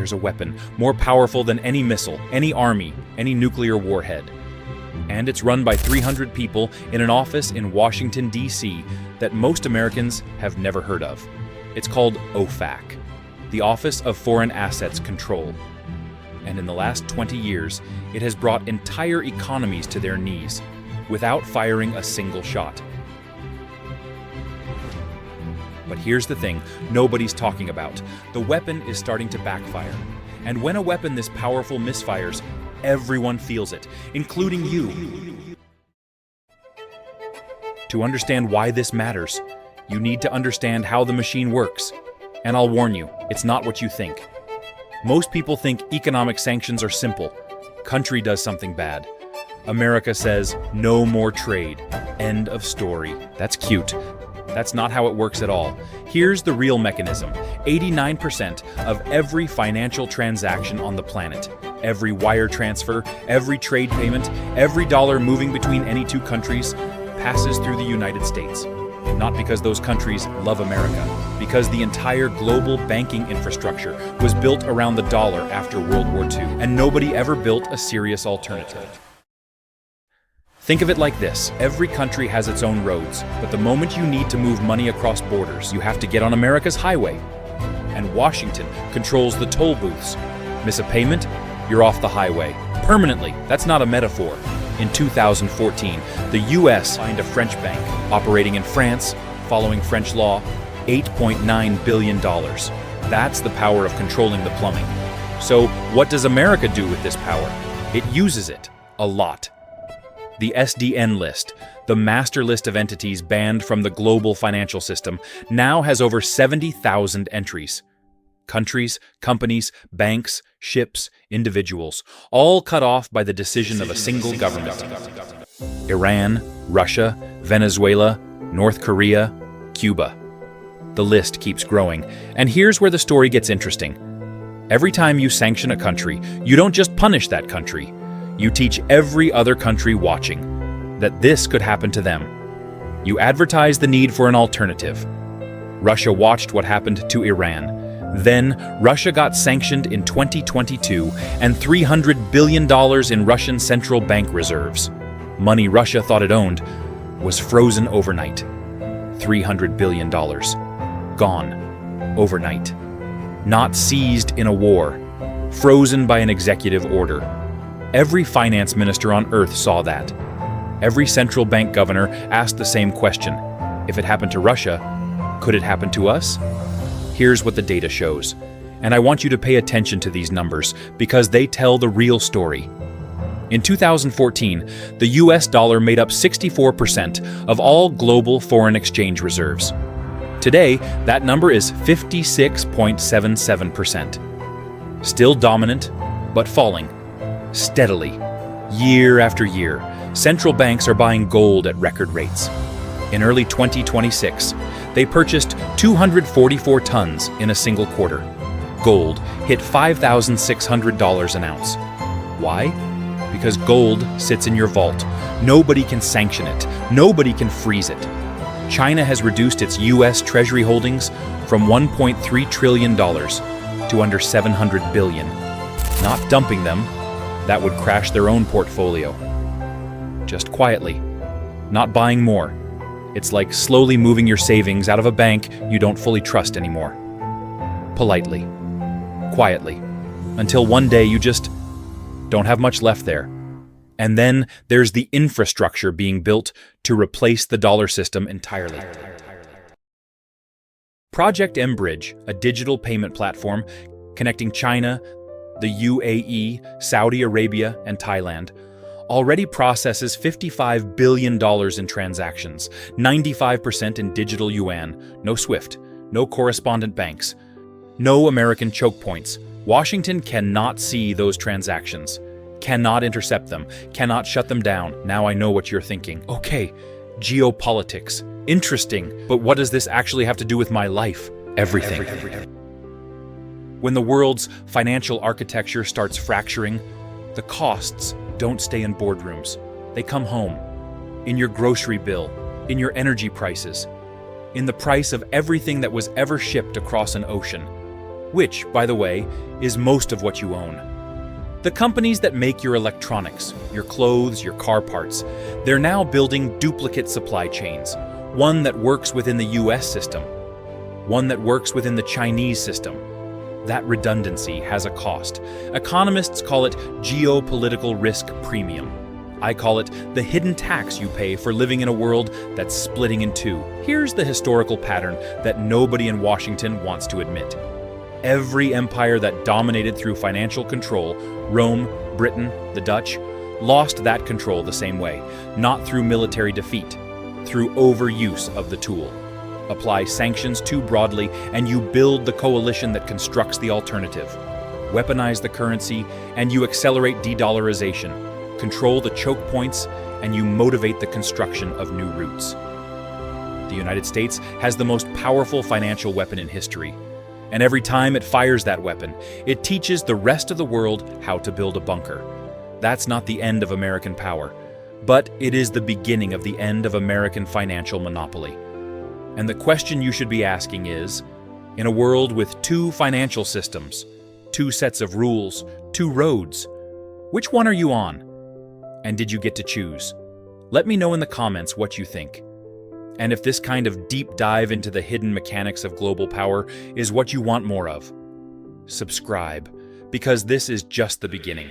there's a weapon more powerful than any missile, any army, any nuclear warhead. And it's run by 300 people in an office in Washington, D.C. that most Americans have never heard of. It's called OFAC, the Office of Foreign Assets Control. And in the last 20 years, it has brought entire economies to their knees without firing a single shot. But here's the thing nobody's talking about. The weapon is starting to backfire. And when a weapon this powerful misfires, everyone feels it, including you. To understand why this matters, you need to understand how the machine works. And I'll warn you, it's not what you think. Most people think economic sanctions are simple. Country does something bad. America says, no more trade. End of story. That's cute. That's not how it works at all. Here's the real mechanism. 89% of every financial transaction on the planet, every wire transfer, every trade payment, every dollar moving between any two countries, passes through the United States. Not because those countries love America, because the entire global banking infrastructure was built around the dollar after World War II, and nobody ever built a serious alternative. Think of it like this. Every country has its own roads, but the moment you need to move money across borders, you have to get on America's highway. And Washington controls the toll booths. Miss a payment, you're off the highway. Permanently. That's not a metaphor. In 2014, the US fined a French bank operating in France, following French law, $8.9 billion. That's the power of controlling the plumbing. So what does America do with this power? It uses it a lot. The SDN list, the master list of entities banned from the global financial system, now has over 70,000 entries. Countries, companies, banks, ships, individuals, all cut off by the decision of a single government. Iran, Russia, Venezuela, North Korea, Cuba. The list keeps growing, and here's where the story gets interesting. Every time you sanction a country, you don't just punish that country. You teach every other country watching that this could happen to them. You advertise the need for an alternative. Russia watched what happened to Iran. Then, Russia got sanctioned in 2022 and $300 billion in Russian central bank reserves. Money Russia thought it owned was frozen overnight. $300 billion. Gone. Overnight. Not seized in a war. Frozen by an executive order. Every finance minister on earth saw that. Every central bank governor asked the same question. If it happened to Russia, could it happen to us? Here's what the data shows. And I want you to pay attention to these numbers because they tell the real story. In 2014, the US dollar made up 64% of all global foreign exchange reserves. Today, that number is 56.77%. Still dominant, but falling. Steadily, year after year, central banks are buying gold at record rates. In early 2026, they purchased 244 tons in a single quarter. Gold hit $5,600 an ounce. Why? Because gold sits in your vault. Nobody can sanction it. Nobody can freeze it. China has reduced its US Treasury holdings from $1.3 trillion to under $700 billion. Not dumping them. That would crash their own portfolio. Just quietly. Not buying more. It's like slowly moving your savings out of a bank you don't fully trust anymore. Politely. Quietly. Until one day you just don't have much left there. And then there's the infrastructure being built to replace the dollar system entirely. Project mBridge, a digital payment platform connecting China, the UAE, Saudi Arabia, and Thailand, already processes $55 billion in transactions, 95% in digital yuan, no SWIFT, no correspondent banks, no American choke points. Washington cannot see those transactions, cannot intercept them, cannot shut them down. Now I know what you're thinking. Okay, geopolitics. Interesting, but what does this actually have to do with my life? Everything. When the world's financial architecture starts fracturing, the costs don't stay in boardrooms. They come home. In your grocery bill, in your energy prices, in the price of everything that was ever shipped across an ocean. which, by the way, is most of what you own. The companies that make your electronics, your clothes, your car parts, they're now building duplicate supply chains, one that works within the US system, one that works within the Chinese system. That redundancy has a cost. Economists call it geopolitical risk premium. I call it the hidden tax you pay for living in a world that's splitting in two. Here's the historical pattern that nobody in Washington wants to admit. Every empire that dominated through financial control, Rome, Britain, the Dutch, lost that control the same way, not through military defeat, through overuse of the tool. Apply sanctions too broadly, and you build the coalition that constructs the alternative. Weaponize the currency, and you accelerate de-dollarization. Control the choke points, and you motivate the construction of new routes. The United States has the most powerful financial weapon in history. And every time it fires that weapon, it teaches the rest of the world how to build a bunker. That's not the end of American power, but it is the beginning of the end of American financial monopoly. And the question you should be asking is, in a world with two financial systems, two sets of rules, two roads, which one are you on? And did you get to choose? Let me know in the comments what you think. And if this kind of deep dive into the hidden mechanics of global power is what you want more of, subscribe, because this is just the beginning.